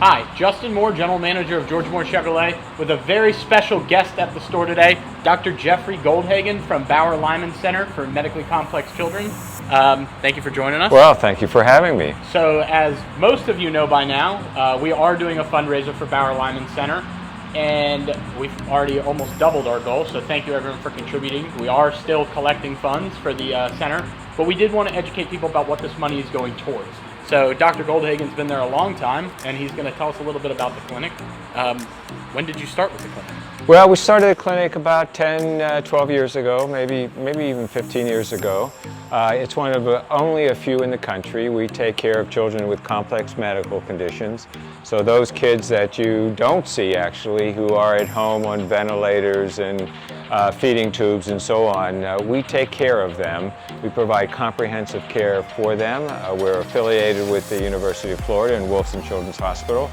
Hi, Justin Moore, General Manager of George Moore Chevrolet, with a very special guest at the store today, Dr. Jeffrey Goldhagen from Bower Lyman Center for Medically Complex Children. Thank you for joining us. Well, thank you for having me. So, as most of you know by now, we are doing a fundraiser for Bower Lyman Center, and we've already almost doubled our goal, so thank you everyone for contributing. We are still collecting funds for the center, but we did want to educate people about what this money is going towards. So Dr. Goldhagen's been there a long time, and he's going to tell us a little bit about the clinic. When did you start with the clinic? Well, we started the clinic about 10, 12 years ago, maybe even 15 years ago. It's one of only a few in the country. We take care of children with complex medical conditions. So those kids that you don't see actually, who are at home on ventilators and feeding tubes and so on, we take care of them. We provide comprehensive care for them. We're affiliated with the University of Florida and Wolfson Children's Hospital.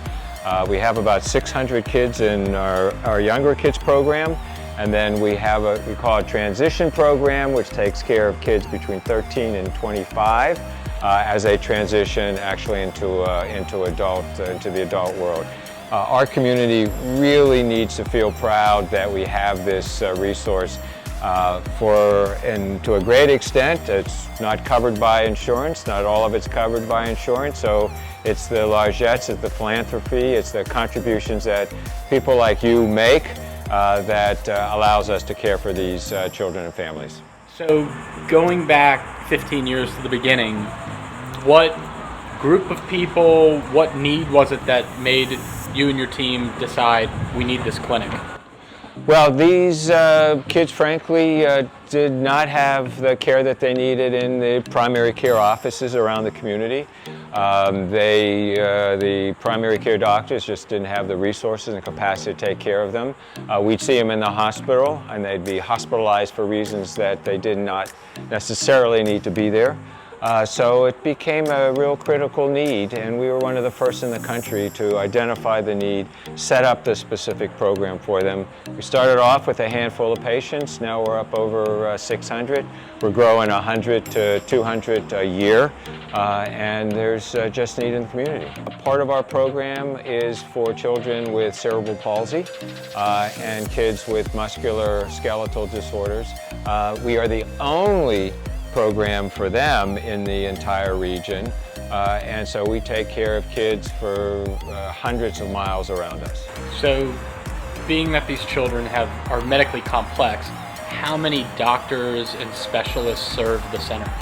We have about 600 kids in our younger kids program, and then we have we call it transition program, which takes care of kids between 13 and 25 as they transition actually into the adult world. Our community really needs to feel proud that we have this resource. And to a great extent, it's not covered by insurance. Not all of it's covered by insurance. So it's the largesse, it's the philanthropy, it's the contributions that people like you make that allows us to care for these children and families. So going back 15 years to the beginning, what group of people, what need was it that made you and your team decide we need this clinic? Well, these kids, frankly, did not have the care that they needed in the primary care offices around the community. The primary care doctors just didn't have the resources and capacity to take care of them. We'd see them in the hospital, and they'd be hospitalized for reasons that they did not necessarily need to be there. So it became a real critical need, and we were one of the first in the country to identify the need, set up the specific program for them. We started off with a handful of patients. Now we're up over 600. We're growing 100 to 200 a year, and there's just need in the community. A part of our program is for children with cerebral palsy and kids with muscular skeletal disorders. We are the only program for them in the entire region, and so we take care of kids for hundreds of miles around us. So, being that these children are medically complex, how many doctors and specialists serve the center?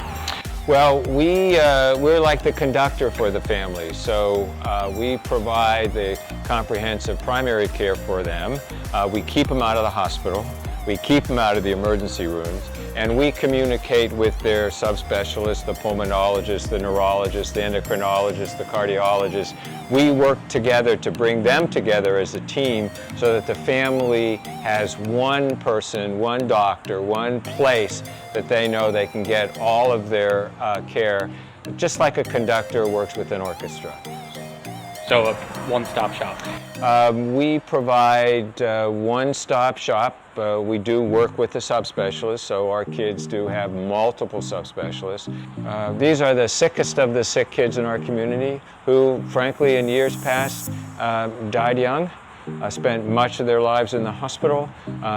Well, we're like the conductor for the family, so we provide the comprehensive primary care for them. We keep them out of the hospital, we keep them out of the emergency rooms, and we communicate with their subspecialists, the pulmonologists, the neurologists, the endocrinologists, the cardiologists. We work together to bring them together as a team so that the family has one person, one doctor, one place that they know they can get all of their care, just like a conductor works with an orchestra. So a one-stop shop. We provide one-stop shop. We do work with the subspecialists, so our kids do have multiple subspecialists. These are the sickest of the sick kids in our community who, frankly, in years past, died young, spent much of their lives in the hospital.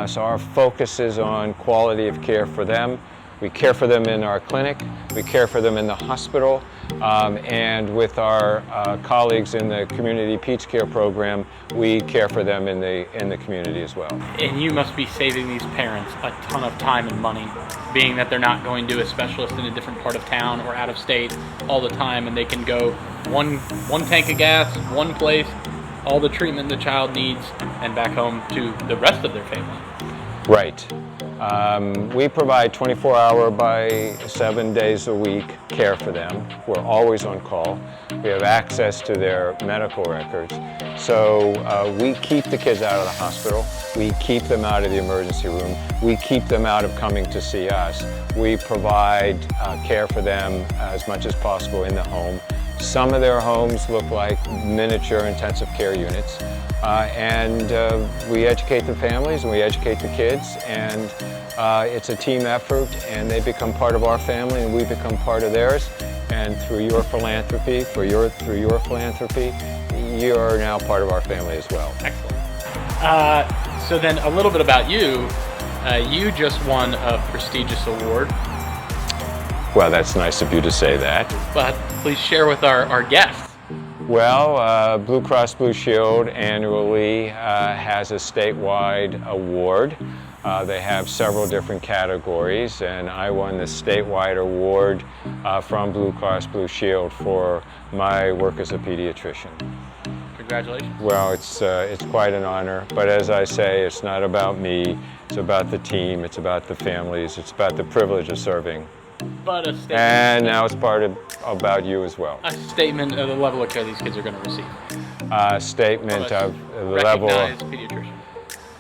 So our focus is on quality of care for them. We care for them in our clinic, we care for them in the hospital, and with our colleagues in the community peach care program, we care for them in the community as well. And you must be saving these parents a ton of time and money, being that they're not going to a specialist in a different part of town or out of state all the time, and they can go one tank of gas, one place, all the treatment the child needs, and back home to the rest of their family. Right. We provide 24-hour by 7 days a week care for them. We're always on call. We have access to their medical records. So we keep the kids out of the hospital. We keep them out of the emergency room. We keep them out of coming to see us. We provide care for them as much as possible in the home. Some of their homes look like miniature intensive care units. We educate the families and we educate the kids, and it's a team effort, and they become part of our family and we become part of theirs. And through your philanthropy, you are now part of our family as well. Excellent. So then a little bit about you. You just won a prestigious award, Well, that's nice of you to say that. but please share with our guests. Well, Blue Cross Blue Shield annually has a statewide award. They have several different categories, and I won the statewide award from Blue Cross Blue Shield for my work as a pediatrician. Congratulations. Well, it's quite an honor, but as I say, it's not about me. It's about the team. It's about the families. It's about the privilege of serving. But a statement. And now it's about you as well. A statement of the level of care these kids are going to receive. Statement of the level. Recognized pediatrician.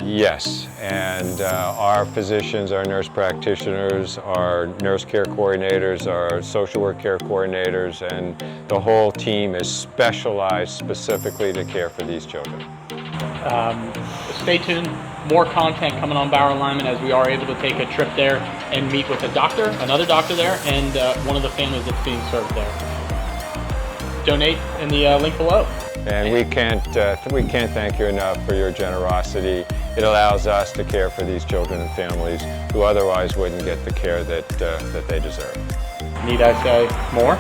Yes, and our physicians, our nurse practitioners, our nurse care coordinators, our social work care coordinators, and the whole team is specialized specifically to care for these children. Stay tuned. More content coming on Bower Lyman as we are able to take a trip there and meet with another doctor there, and one of the families that's being served there. Donate in the link below. And we can't thank you enough for your generosity. It allows us to care for these children and families who otherwise wouldn't get the care that they deserve. Need I say more?